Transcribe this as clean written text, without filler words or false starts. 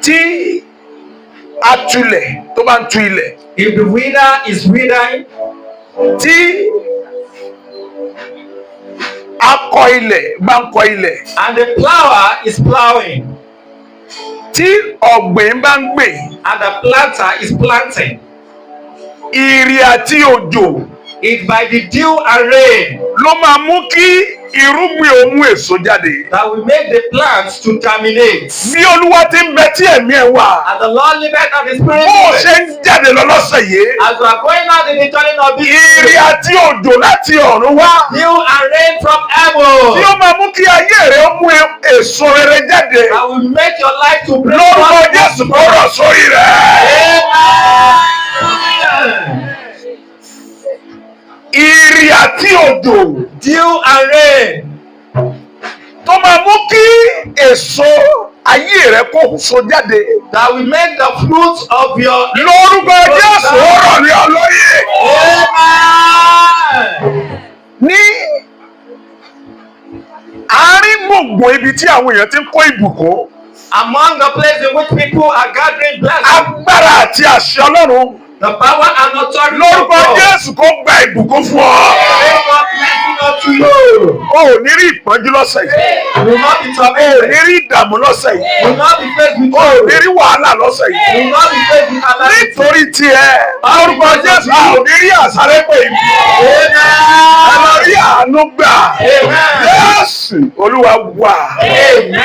tí atulẹ̀ tó bá ń tu ilẹ̀. If the weeder is weedering, tí akọ ilẹ̀ bá ń kọ ilẹ̀. and the plower is plowing, tí ọ̀gbìn bá ń gbìn. and the planter is planting, ìrì àti òjò it's by the dew and rain ló máa mú kí irúgbìn ó mú èso jáde. that will make the plants to germinate. bí Olúwa ti ń bẹ tí ẹ̀mí ẹ̀ wà. As the Lord liveth and the Spirit bó o liveth. ṣe ń jáde lọ lọ́sẹ̀ yìí. As we are going out in the journey of this ìrì year, àti òjò láti ọ̀run wá. dew and rain from tí heaven ó máa mú kí ayé rẹ̀ ó mú èso rere jáde. that will make your life to bring lórúkọ forth Jésù kó rọ̀ sórí rẹ̀. Amen. ìrì àti òjò Dew and rain tó máa mú kí èso ayé rẹ̀ kó so jáde. that will make the fruits of your lórúkọ Jésù ó rọ̀ ní olóyè. Amen. ní àárín gbùngbùn ibi tí àwọn èèyàn ti ń kó ìbùkún. Among the places in which people are gathering blessings, agbára àti àṣẹ Ọlọ́run. the power and authority of lórúkọ God. Jésù kó gba ìbùkún fún ọ. Bring God blessing unto you. o ò ní rí ìpọ́njú lọ́sẹ̀ yìí. You will not be o ò tormented. ní rí ìdààmú lọ́sẹ̀ yìí. You will not be faced with o ò ní trouble. rí wàhálà lọ́sẹ̀ You yìí. will not be faced with calamity. nítorí tiẹ̀ lórúkọ Jésù a ò ní rí àsárépè yìí. ẹ lọ rí àánú gbà. Amen. Jésù Olúwa wà. Amen.